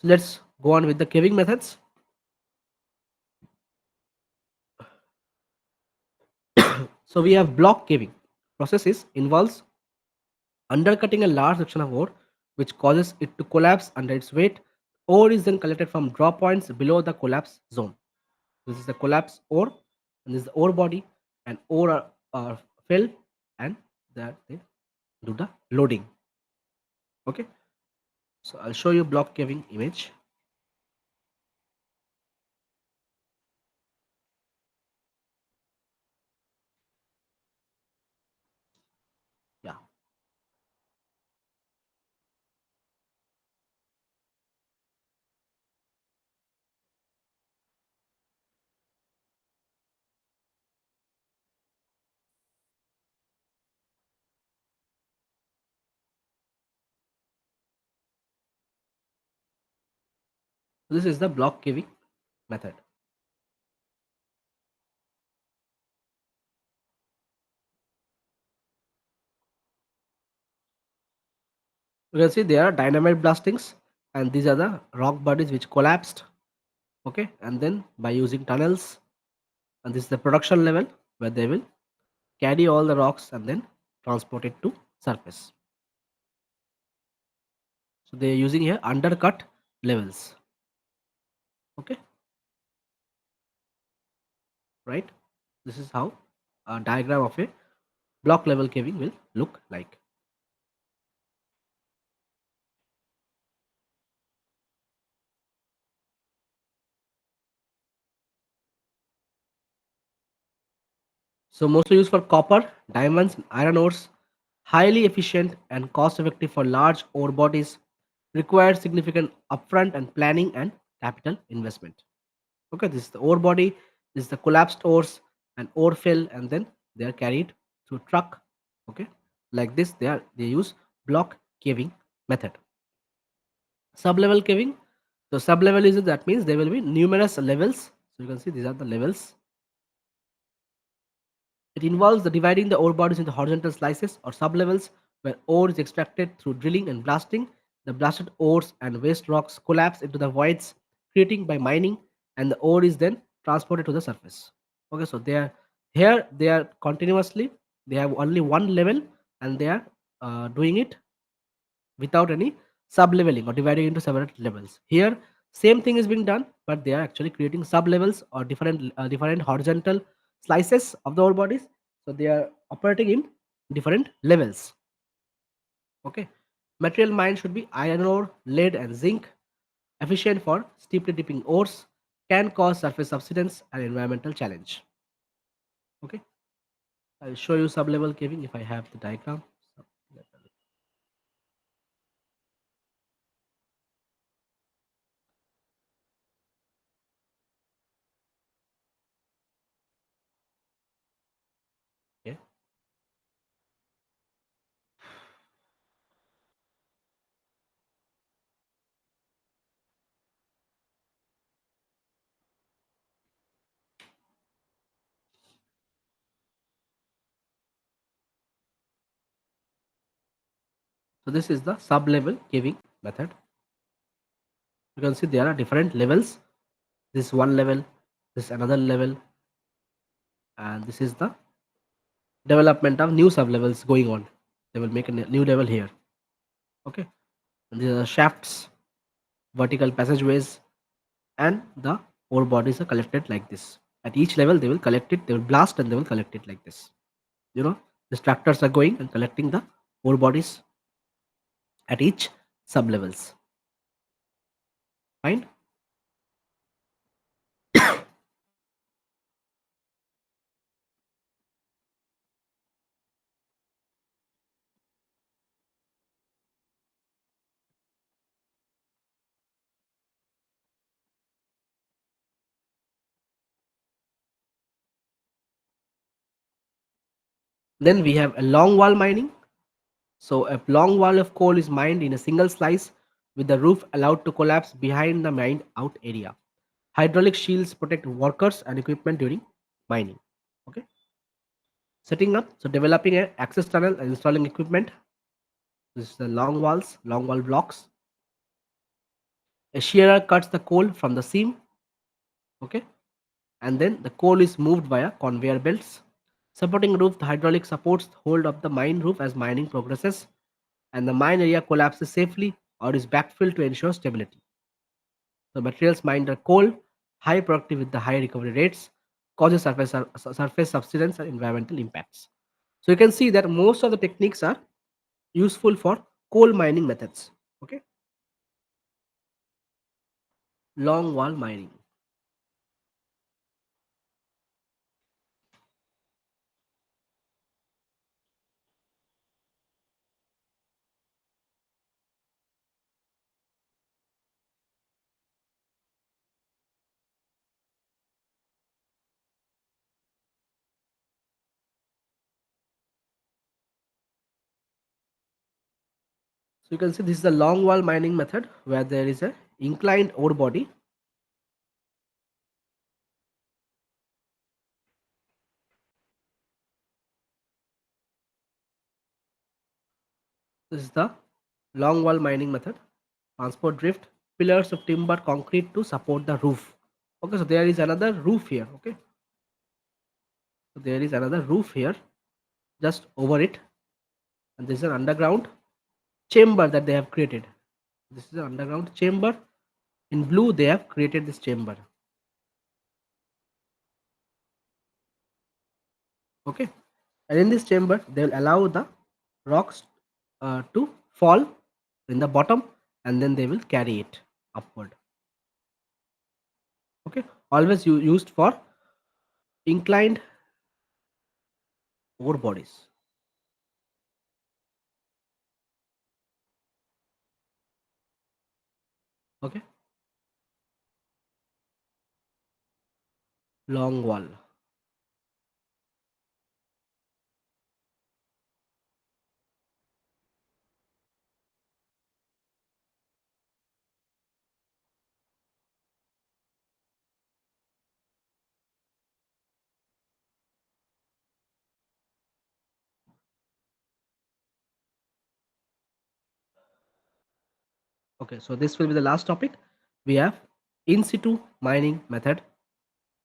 So let's go on with the caving methods. So we have block caving. Processes involves undercutting a large section of ore, which causes it to collapse under its weight. Ore is then collected from draw points below the collapse zone. This is the collapse ore, and this is the ore body, and ore are filled, and that they do the loading. Okay, so I'll show you block caving image. Yeah, this is the block caving method. You can see there are dynamite blastings, and these are the rock bodies which collapsed. Okay, and then by using tunnels, and this is the production level where they will carry all the rocks and then transport it to surface. So they are using here undercut levels. Okay, right? This is how a diagram of a block level caving will look like. So mostly used for copper, diamonds, and iron ores, highly efficient and cost effective for large ore bodies, requires significant upfront and planning and capital investment. Okay, this is the ore body, this is the collapsed ores and ore fill, and then they are carried through truck. Okay, like this they use block caving method. Sublevel caving. So sublevel is that means there will be numerous levels. So you can see these are the levels. It involves the dividing the ore bodies into horizontal slices or sublevels where ore is extracted through drilling and blasting. The blasted ores and waste rocks collapse into the voids creating by mining, and the ore is then transported to the surface. Okay, so they are here, they are continuously, they have only one level, and they are doing it without any sub-leveling or dividing into several levels. Here, same thing is being done, but they are actually creating sub-levels or different horizontal slices of the ore bodies. So they are operating in different levels. Okay. Material mined should be iron ore, lead, and zinc. Efficient for steeply dipping ores. Can cause surface subsidence and environmental challenge. Okay. I'll show you sub-level caving if I have the diagram. Sub-level. Okay. So this is the sub-level caving method. You can see there are different levels. This one level, this another level, and this is the development of new sub levels going on. They will make a new level here. Okay, and these are shafts, vertical passageways, and the ore bodies are collected like this. At each level, they will collect it, they will blast, and they will collect it like this. You know, these tractors are going and collecting the ore bodies at each sub levels. Fine. Then we have a long wall mining. So a long wall of coal is mined in a single slice with the roof allowed to collapse behind the mined out area. Hydraulic shields protect workers and equipment during mining. Okay. Setting up, so developing an access tunnel and installing equipment. This is the long walls, long wall blocks. A shearer cuts the coal from the seam, okay, and then the coal is moved via conveyor belts. Supporting roof, the hydraulic supports hold of the mine roof as mining progresses, and the mine area collapses safely or is backfilled to ensure stability. The materials mined are coal, high productive with the high recovery rates, causes surface subsidence and environmental impacts. So you can see that most of the techniques are useful for coal mining methods. Okay, long wall mining. So you can see this is the long wall mining method where there is a inclined ore body. This is the long wall mining method. Transport drift, pillars of timber concrete to support the roof. Okay, so there is another roof here. Okay, so there is another roof here just over it, and this is an underground chamber that they have created. This is an underground chamber. In blue, they have created this chamber. Okay, and in this chamber, they will allow the rocks to fall in the bottom, and then they will carry it upward. Okay, always used for inclined ore bodies. Okay, long wall. Okay, so this will be the last topic. We have in situ mining method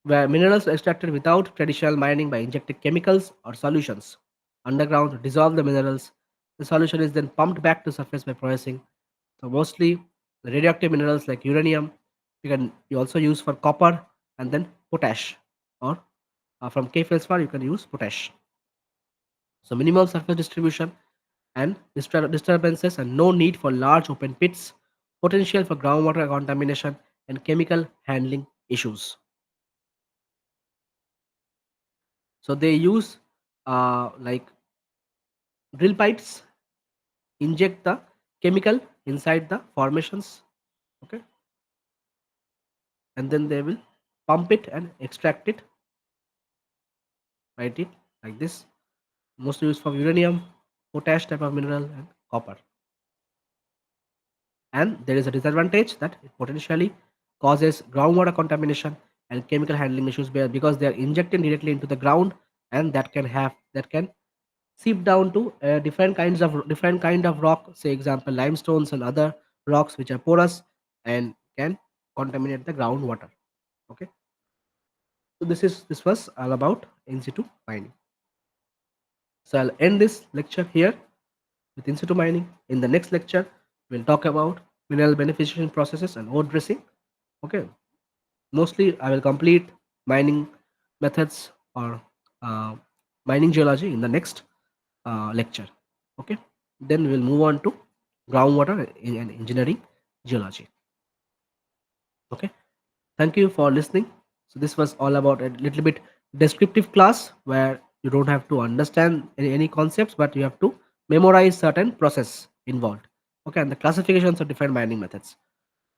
where minerals are extracted without traditional mining by injecting chemicals or solutions underground to dissolve the minerals. The solution is then pumped back to surface by processing. So mostly the radioactive minerals like uranium, you also use for copper and then potash, or from K feldspar you can use potash. So minimum surface distribution and disturbances and no need for large open pits, potential for groundwater contamination and chemical handling issues. So they use like drill pipes, inject the chemical inside the formations, okay, and then they will pump it and extract it, write it like this. Mostly used for uranium, potash type of mineral, and copper. And there is a disadvantage that it potentially causes groundwater contamination and chemical handling issues because they are injected directly into the ground, and that can seep down to different kind of rock, say example limestones and other rocks which are porous and can contaminate the groundwater. Okay, so this was all about in situ mining. So I'll end this lecture here with in situ mining. In the next lecture, we'll talk about mineral beneficiation processes and ore dressing. Okay, mostly I will complete mining methods or uh, mining geology in the next lecture. Okay, then we'll move on to groundwater and engineering geology. Okay, thank you for listening. So this was all about a little bit descriptive class where you don't have to understand any concepts, but you have to memorize certain process involved. Okay, and the classifications of different mining methods.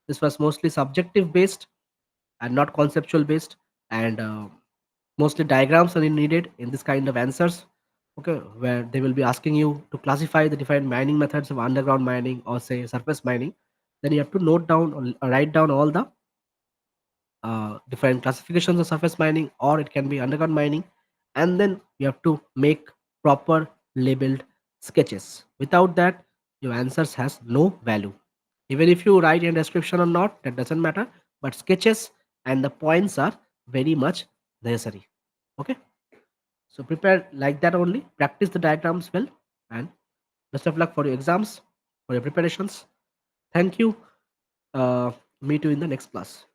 This was mostly subjective based and not conceptual based, and mostly diagrams are needed in this kind of answers. Okay, where they will be asking you to classify the different mining methods of underground mining or say surface mining. Then you have to note down or write down all the different classifications of surface mining, or it can be underground mining, and then you have to make proper labeled sketches. Without that, your answers has no value. Even if you write in description or not, that doesn't matter. But sketches and the points are very much necessary. Okay. So prepare like that only. Practice the diagrams well, and best of luck for your exams, for your preparations. Thank you. Meet you in the next class.